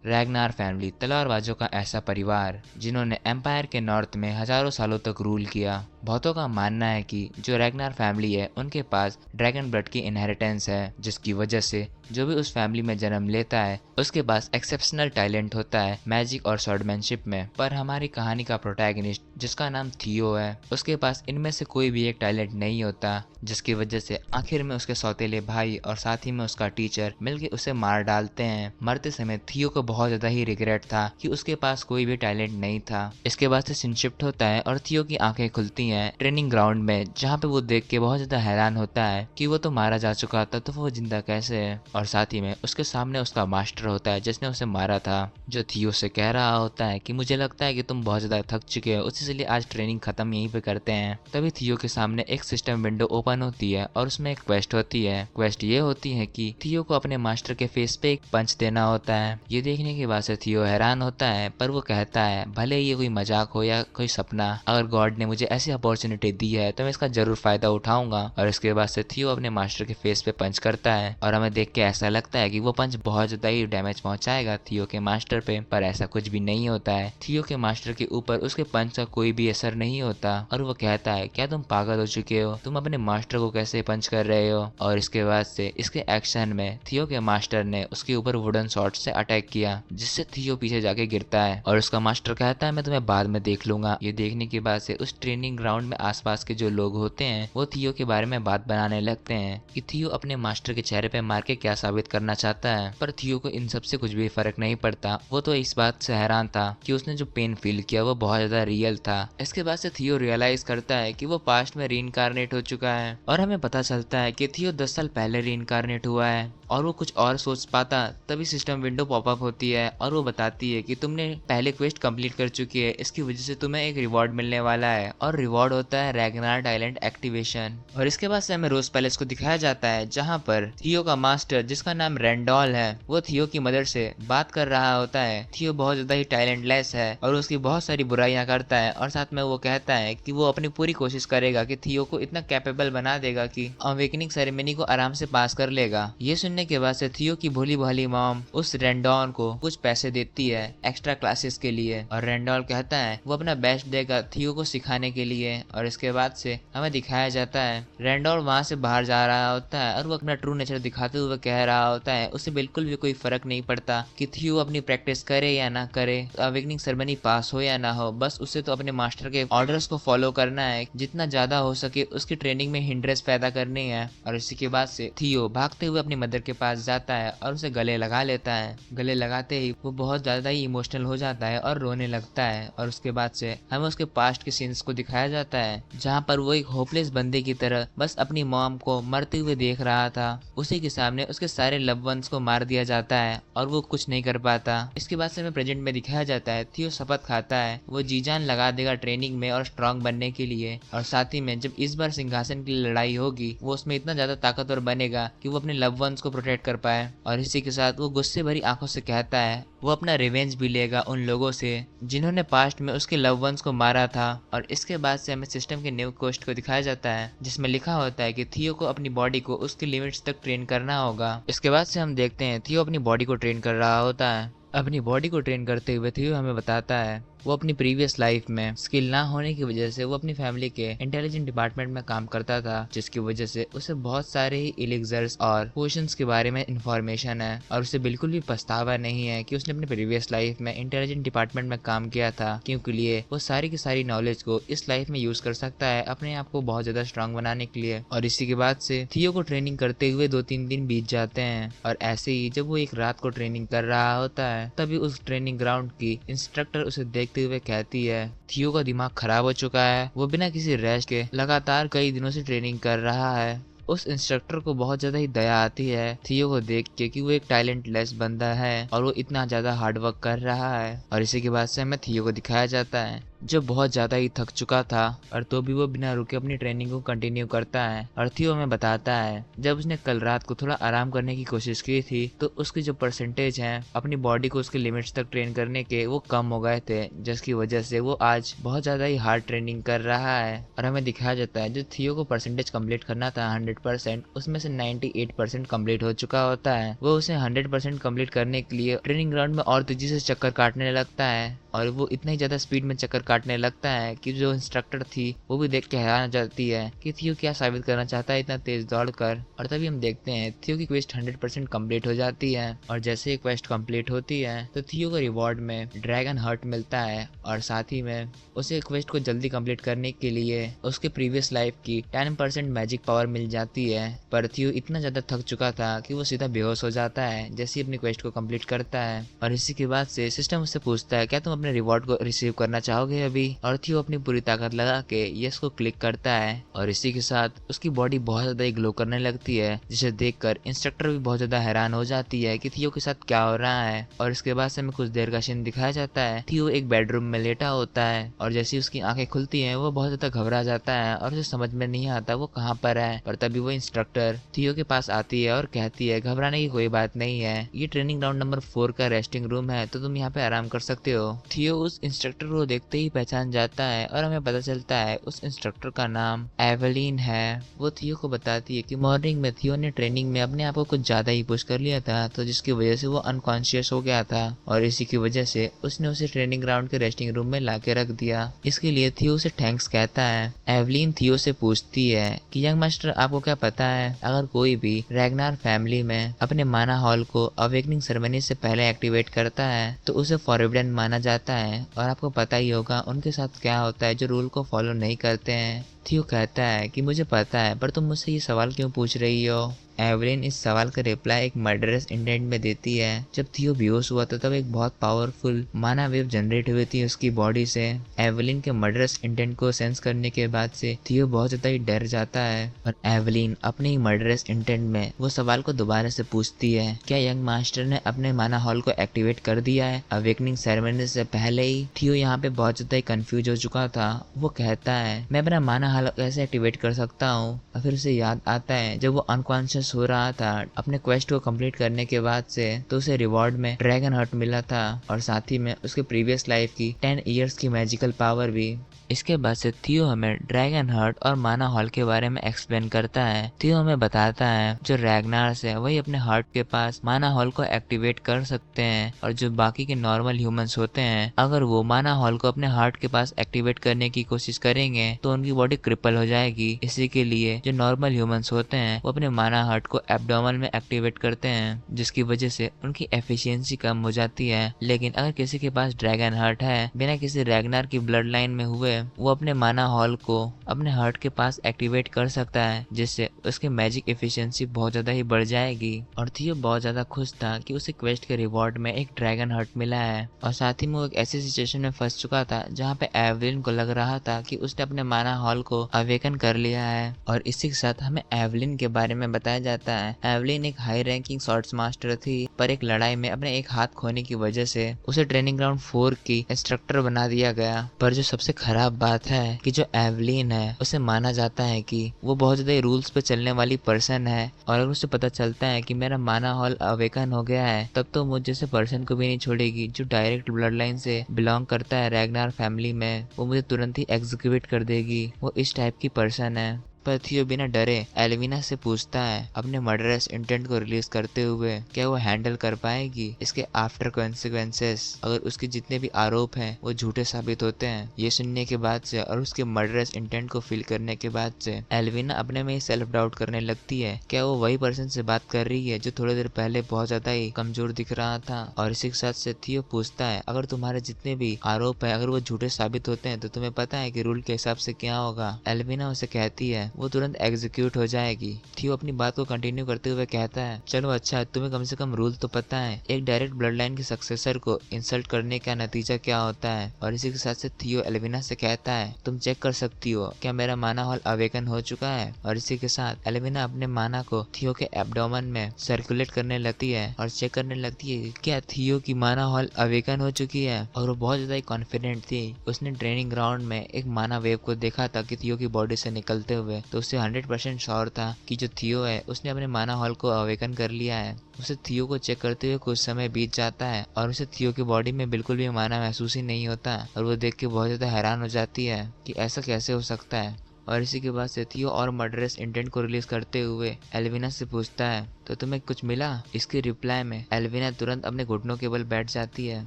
रैग्नार family तलवारबाजों का ऐसा परिवार जिन्होंने एम्पायर के नॉर्थ में हजारों सालों तक रूल किया। बहुतों का मानना है कि जो रैग्नार फैमिली है उनके पास ड्रैगन ब्लड की इनहेरिटेंस है, जिसकी वजह से जो भी उस फैमिली में जन्म लेता है उसके पास एक्सेप्शनल टैलेंट होता है मैजिक और स्वॉर्डमैनशिप में। पर हमारी कहानी का प्रोटैगनिस्ट जिसका नाम थियो है, उसके पास इनमें से कोई भी एक टैलेंट नहीं होता, जिसकी वजह से आखिर में उसके सौतेले भाई और साथ ही में उसका टीचर मिलकर उसे मार डालते हैं। मरते समय थियो को बहुत ज्यादा ही रिग्रेट था कि उसके पास कोई भी टैलेंट नहीं था। इसके बाद से सीन शिफ्ट होता है और थियो की आंखें खुलती हैं ट्रेनिंग ग्राउंड में, जहाँ पे वो देख के बहुत ज्यादा हैरान होता है कि वो तो मारा जा चुका था तो वो जिंदा कैसे है। और साथ ही में उसके सामने उसका मास्टर होता है जिसने उसे मारा था, जो थियो से कह रहा होता है कि मुझे लगता है कि तुम बहुत ज्यादा थक चुके हो, इसलिए आज ट्रेनिंग खत्म यहीं पे करते हैं। तभी थियो के सामने एक सिस्टम विंडो ओपन होती है और उसमें एक क्वेस्ट होती है। क्वेस्ट ये होती है कि थियो को अपने मास्टर के फेस पे एक पंच देना होता है। ये देखने के बाद से थियो हैरान होता है, पर वो कहता है भले ये कोई मजाक हो या कोई सपना, अगर गॉड ने मुझे ऐसी अपॉर्चुनिटी दी है तो मैं इसका जरूर फायदा उठाऊंगा। और इसके बाद से थियो अपने मास्टर के फेस पे पंच करता है और हमें देख के ऐसा लगता है कि वो पंच बहुत ज्यादा ही डैमेज पहुंचाएगा थियो के मास्टर पे, पर ऐसा कुछ भी नहीं होता है। थियो के मास्टर के ऊपर उसके पंच का कोई भी असर नहीं होता और वो कहता है क्या तुम पागल हो चुके हो, तुम अपने मास्टर को कैसे पंच कर रहे हो। और इसके बाद से इसके एक्शन में थियो के मास्टर ने उसके ऊपर वुडन शॉट से अटैक किया, जिससे थियो पीछे जाके गिरता है और उसका मास्टर कहता है मैं तुम्हें बाद में देख लूंगा। ये देखने के बाद से उस ट्रेनिंग ग्राउंड में आसपास के जो लोग होते हैं वो थियो के बारे में बात बनाने लगते हैं कि थियो अपने मास्टर के चेहरे पे मार के क्या साबित करना चाहता है। पर थियो को इन सब से कुछ भी फर्क नहीं पड़ता, वो तो इस बात से हैरान था कि उसने जो पेन फील किया वो बहुत ज्यादा रियल था। इसके बाद से थियो रियलाइज करता है कि वो पास्ट में रीइंकारनेट हो चुका है और हमें पता चलता है कि थियो 10 साल पहले रीइंकारनेट हुआ है और वो कुछ और सोच पाता। तभी सिस्टम विंडो पॉपअप होती है और वो बताती है कि तुमने पहले क्वेस्ट कंप्लीट कर चुकी है, इसकी वजह से तुम्हें एक रिवॉर्ड मिलने वाला है और रिवॉर्ड होता है रैग्नार टैलेंट एक्टिवेशन। और इसके बाद से हमें रोज पैलेस को दिखाया जाता है, जहाँ पर थियो का मास्टर जिसका नाम रेंडॉल है वो थियो की मदर से बात कर रहा होता है। थियो बहुत ज्यादा ही टैलेंटलेस है और उसकी बहुत सारी बुराइयां करता है और साथ में वो कहता है कि वो अपनी पूरी कोशिश करेगा कि थियो को इतना कैपेबल बना देगा कि अवेकनिंग सेरेमनी को आराम से पास कर लेगा। ये सुनने के बाद से थियो की भोली भाली मॉम उस रेंडॉल को कुछ पैसे देती है एक्स्ट्रा क्लासेस के लिए और रेंडॉल कहता है वो अपना बेस्ट देगा थियो को सिखाने के लिए। और इसके बाद से हमें दिखाया जाता है रेंडॉल वहां से बाहर जा रहा होता है और वो अपना ट्रू नेचर दिखाते हुए कह रहा होता है उसे बिल्कुल भी कोई फर्क नहीं पड़ता कि थियो अपनी प्रैक्टिस करे या ना करे, अवेकनिंग सेरेमनी पास हो या ना हो, बस उसे तो अपने मास्टर के ऑर्डर्स को फॉलो करना है, जितना ज्यादा हो सके उसकी ट्रेनिंग में हिंड्रेस पैदा करनी है। और इसी के बाद से थियो भागते हुए अपनी मदर के पास जाता है और उसे गले लगा लेता है। गले लगाते ही वो बहुत ज्यादा ही इमोशनल हो जाता है और रोने लगता है। और उसके बाद से हमें उसके पास्ट के सीन्स को दिखाया जाता है, जहाँ पर वो एक होपलेस बंदे की तरह बस अपनी मॉम को मरते हुए देख रहा था। उसी के सामने उसके सारे लव वंस को मार दिया जाता है और वो कुछ नहीं कर पाता। इसके बाद से हमें प्रेजेंट में दिखाया जाता है थियो शपथ खाता है वो जी जान लगा देगा ट्रेनिंग में और स्ट्रांग बनने के लिए, और साथ ही में जब इस बार सिंहासन की लड़ाई होगी वो उसमें इतना ज्यादा ताकतवर बनेगा कि वो अपने लव वंस को प्रोटेक्ट कर पाए। और इसी के साथ वो गुस्से भरी आंखों से कहता है वो अपना रिवेंज भी लेगा उन लोगों से जिन्होंने पास्ट में उसके लव वंस को मारा था। और इसके बाद से हमें सिस्टम के न्यू कोस्ट को दिखाया जाता है, जिसमें लिखा होता है कि थियो को अपनी बॉडी को उसकी लिमिट्स तक ट्रेन करना होगा। इसके बाद से हम देखते हैं थियो अपनी बॉडी को ट्रेन कर रहा होता है। अपनी बॉडी को ट्रेन करते हुए थियो हमें बताता है वो अपनी प्रीवियस लाइफ में स्किल ना होने की वजह से वो अपनी फैमिली के इंटेलिजेंट डिपार्टमेंट में काम करता था, जिसकी वजह से उसे बहुत सारे ही इलिक्सर्स और पोशंस के बारे में इंफॉर्मेशन है और उसे बिल्कुल भी पछतावा नहीं है कि उसने अपनी प्रीवियस लाइफ में इंटेलिजेंट डिपार्टमेंट में काम किया था, क्योंकि लिए वो सारी की सारी नॉलेज को इस लाइफ में यूज कर सकता है अपने आप को बहुत ज्यादा स्ट्रांग बनाने के लिए। और इसी के बाद से थियो को ट्रेनिंग करते हुए 2-3 दिन बीत जाते हैं और ऐसे ही जब वो एक रात को ट्रेनिंग कर रहा होता है तभी उस ट्रेनिंग ग्राउंड की इंस्ट्रक्टर उसे देखते हुए कहती है थियो का दिमाग खराब हो चुका है, वो बिना किसी रेस्ट के लगातार कई दिनों से ट्रेनिंग कर रहा है। उस इंस्ट्रक्टर को बहुत ज्यादा ही दया आती है थियो को देख के कि वो एक टैलेंटलेस बंदा है और वो इतना ज्यादा हार्ड वर्क कर रहा है। और इसी के बाद से हमें थियो को दिखाया जाता है जो बहुत ज्यादा ही थक चुका था, और तो भी वो बिना रुके अपनी ट्रेनिंग को कंटिन्यू करता है। और थियो हमें बताता है जब उसने कल रात को थोड़ा आराम करने की कोशिश की थी तो उसकी जो परसेंटेज है अपनी बॉडी को उसके लिमिट्स तक ट्रेन करने के वो कम हो गए थे, जिसकी वजह से वो आज बहुत ज्यादा ही हार्ड ट्रेनिंग कर रहा है। और हमें दिखाया जाता है जो थियो को परसेंटेज कंप्लीट करना था 100%, उसमें से 98% कंप्लीट हो चुका होता है। वो उसे 100% कंप्लीट करने के लिए ट्रेनिंग ग्राउंड में और तेजी से चक्कर काटने लगता है, और वो इतना ही ज्यादा स्पीड में चक्कर काटने लगता है कि जो इंस्ट्रक्टर थी वो भी देख के हैरान हो जाती है कि थियो क्या साबित करना चाहता है इतना तेज दौड़कर। और तभी हम देखते हैं थियो की क्वेस्ट 100% कंप्लीट हो जाती है, और जैसे ही क्वेस्ट कंप्लीट होती है तो थियो को रिवॉर्ड में ड्रैगन हार्ट मिलता है, और साथ ही में उसे क्वेस्ट को जल्दी कंप्लीट करने के लिए उसके प्रीवियस लाइफ की 10% मैजिक पावर मिल जाती है। पर थियो इतना ज्यादा थक चुका था कि वो सीधा बेहोश हो जाता है जैसे ही अपनी क्वेस्ट को कंप्लीट करता है। और इसी के बाद से सिस्टम उससे पूछता है क्या तुम अपने रिवॉर्ड को रिसीव करना चाहोगे अभी, और थियो अपनी पूरी ताकत लगा के यस को क्लिक करता है। और इसी के साथ उसकी बॉडी बहुत ज्यादा ग्लो करने लगती है, जिसे देखकर इंस्ट्रक्टर भी बहुत ज्यादा हैरान हो जाती है कि थियो के साथ क्या हो रहा है। और इसके बाद से हमें कुछ देर का सीन दिखाया जाता है, थियो एक बेडरूम में लेटा होता है, और जैसे उसकी आंखें खुलती हैं वो बहुत ज्यादा घबरा जाता है और उसे समझ में नहीं आता वो कहाँ पर है। पर तभी वो इंस्ट्रक्टर थियो के पास आती है और कहती है घबराने की कोई बात नहीं है, ये ट्रेनिंग ग्राउंड नंबर 4 का रेस्टिंग रूम है तो तुम यहाँ पे आराम कर सकते हो। थियो उस इंस्ट्रक्टर को देखते ही पहचान जाता है और हमें पता चलता है उस इंस्ट्रक्टर का नाम एवेलिन है। वो थियो को बताती है कि मॉर्निंग में थियो ने ट्रेनिंग में अपने आप को कुछ ज्यादा ही पुश कर लिया था, तो जिसकी वजह से वो अनकॉन्शियस हो गया था, और इसी की वजह से उसने उसे ट्रेनिंग ग्राउंड के रेस्टिंग रूम में लाके रख दिया। इसके लिए थियो उसे थैंक्स कहता है। एवेलिन थियो से पूछती है कि यंग मास्टर आपको क्या पता है अगर कोई भी रैग्नार फैमिली में अपने माना हॉल को अवेकनिंग सेरेमनी से पहले एक्टिवेट करता है तो उसे फॉरबिडन माना जाता है, और आपको पता ही होगा उनके साथ क्या होता है जो रूल को फॉलो नहीं करते हैं। थियो कहता है कि मुझे पता है पर तुम मुझसे ये सवाल क्यों पूछ रही हो। एवेलिन इस सवाल का रिप्लाई एक मर्डरस इंटेंट में देती है। जब थियो बेहोश हुआ था तब एक बहुत पावरफुल माना वेव जनरेट हुई थी उसकी बॉडी से। एवेलिन के मर्डरस इंटेंट को सेंस करने के बाद से थियो बहुत ज्यादा ही डर जाता है, और एवेलिन अपने ही मर्डरस इंटेंट में वो सवाल को दोबारा से पूछती है क्या यंग मास्टर ने अपने माना हॉल को एक्टिवेट कर दिया है अवेकनिंग सेरेमनी से पहले ही। थियो यहाँ पे बहुत ज्यादा ही कंफ्यूज हो चुका था। वो कहता है मैं अपना माना हॉल कैसे एक्टिवेट कर सकता हूँ, और फिर उसे याद आता है जब वो अनकॉन्शियस हो रहा था अपने क्वेस्ट को कंप्लीट करने के बाद से तो उसे रिवॉर्ड में ड्रैगन हार्ट मिला था, और साथ ही में उसके प्रीवियस लाइफ की 10 इयर्स की मैजिकल पावर भी। इसके बाद से थियो हमें ड्रैगन हार्ट और माना हॉल के बारे में एक्सप्लेन करता है। थियो हमें बताता है जो रैग्नार्स है वही अपने हार्ट के पास माना हॉल को एक्टिवेट कर सकते हैं, और जो बाकी के नॉर्मल ह्यूमंस होते हैं अगर वो माना हॉल को अपने हार्ट के पास एक्टिवेट करने की कोशिश करेंगे तो उनकी बॉडी क्रिपल हो जाएगी। इसी के लिए जो नॉर्मल ह्यूमंस होते हैं वो अपने माना हार्ट को एब्डोमेन में एक्टिवेट करते हैं, जिसकी वजह से उनकी एफिशिएंसी कम हो जाती है। लेकिन अगर किसी के पास ड्रैगन हार्ट है बिना किसी रैग्नार की ब्लड लाइन में हुए वो अपने माना हॉल को अपने हार्ट के पास एक्टिवेट कर सकता है, जिससे उसके मैजिक एफिशिएंसी बहुत ज्यादा ही बढ़ जाएगी। और थियो बहुत ज्यादा खुश था कि उसे क्वेस्ट के रिवॉर्ड में एक ड्रैगन हार्ट मिला है, और साथ ही में वो एक ऐसी सिचुएशन में फंस चुका था जहाँ पे एवेलिन को लग रहा था कि उसने अपने माना हॉल को अवेकन कर लिया है। और इसी के साथ हमें एवेलिन के बारे में बताया जाता है। एवेलिन एक हाई रैंकिंग स्वॉर्ड्स मास्टर थी, पर एक लड़ाई में अपने एक हाथ खोने की वजह से उसे ट्रेनिंग ग्राउंड 4 की इंस्ट्रक्टर बना दिया गया। पर जो सबसे खराब बात है कि जो एवेलिन है उसे माना जाता है कि वो बहुत ज्यादा रूल्स पे चलने वाली पर्सन है, और अगर उसे पता चलता है कि मेरा माना हॉल अवेकन हो गया है तब तो मुझ जैसे पर्सन को भी नहीं छोड़ेगी जो डायरेक्ट ब्लड लाइन से बिलोंग करता है रैग्नार फैमिली में, वो मुझे तुरंत ही एग्जीक्यूट कर देगी। वो इस टाइप की पर्सन है। पर थियो बिना डरे एल्विना से पूछता है अपने मर्डरस इंटेंट को रिलीज करते हुए क्या वो हैंडल कर पाएगी इसके आफ्टर कॉन्सिक्वेंसेस अगर उसके जितने भी आरोप हैं वो झूठे साबित होते हैं। ये सुनने के बाद से और उसके मर्डरस इंटेंट को फील करने के बाद से एल्विना अपने में ही सेल्फ डाउट करने लगती है क्या वो वही पर्सन से बात कर रही है जो थोड़ी देर पहले बहुत ज्यादा ही कमजोर दिख रहा था। और इसी के साथ से थियो पूछता है अगर तुम्हारे जितने भी आरोप है अगर वो झूठे साबित होते हैं तो तुम्हें पता है कि रूल के हिसाब से क्या होगा। एल्विना उसे कहती है वो तुरंत एग्जीक्यूट हो जाएगी। थियो अपनी बात को कंटिन्यू करते हुए कहता है, चलो अच्छा, तुम्हें कम से कम रूल तो पता है, एक डायरेक्ट ब्लड लाइन के सक्सेसर को इंसल्ट करने का नतीजा क्या होता है। और इसी के साथ से थियो एलेविना से कहता है, तुम चेक कर सकती हो क्या मेरा माना हॉल अवेकन हो चुका है। और इसी के साथ एलेविना अपने माना को थियो के एब्डोमेन में सर्कुलेट करने लगती है और चेक करने लगती है कि क्या थियो की माना हॉल अवेकन हो चुकी है। और वो बहुत ज्यादा कॉन्फिडेंट थी। उसने ट्रेनिंग ग्राउंड में एक माना वेव को देखा था कि थियो की बॉडी से निकलते हुए, तो उससे 100% श्योर था कि जो थियो है उसने अपने माना हॉल को अवेकन कर लिया है। उसे थियो को चेक करते हुए कुछ समय बीत जाता है और उसे थियो की बॉडी में बिल्कुल भी माना महसूस ही नहीं होता और वो देख के बहुत ज़्यादा हैरान हो जाती है कि ऐसा कैसे हो सकता है। और इसी के बाद से थियो और मर्डरस इंटेंट को रिलीज करते हुए एल्विना से पूछता है, तो तुम्हें कुछ मिला? इसके रिप्लाई में एल्विना तुरंत अपने घुटनों के बल बैठ जाती है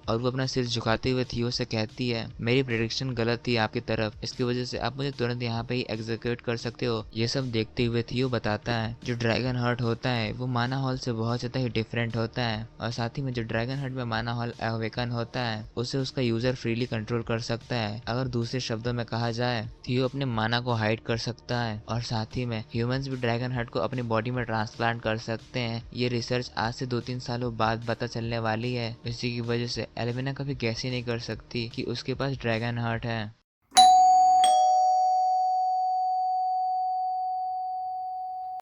और वो अपना सिर झुकाते हुए थियो से कहती है, मेरी प्रेडिक्शन गलत थी आपकी तरफ, इसकी वजह से आप मुझे तुरंत यहाँ पे ही एग्जीक्यूट कर सकते हो। ये सब देखते हुए थियो बताता है, जो ड्रैगन हार्ट होता है वो माना हॉल से बहुत ज़्यादा ही डिफरेंट होता है और साथ ही में जो ड्रैगन हार्ट में माना हॉल अवेकन होता है उसे उसका यूजर फ्रीली कंट्रोल कर सकता है। अगर दूसरे शब्दों में कहा जाए, थियो अपने माना को हाइड कर सकता है और साथ ही में ह्यूमंस भी ड्रैगन हार्ट को अपनी बॉडी में ट्रांसप्लांट कर सकते हैं। ये रिसर्च आज से 2-3 सालों बाद पता चलने वाली है। इसी की वजह से एल्विना कभी गैस ही नहीं कर सकती कि उसके पास ड्रैगन हार्ट है।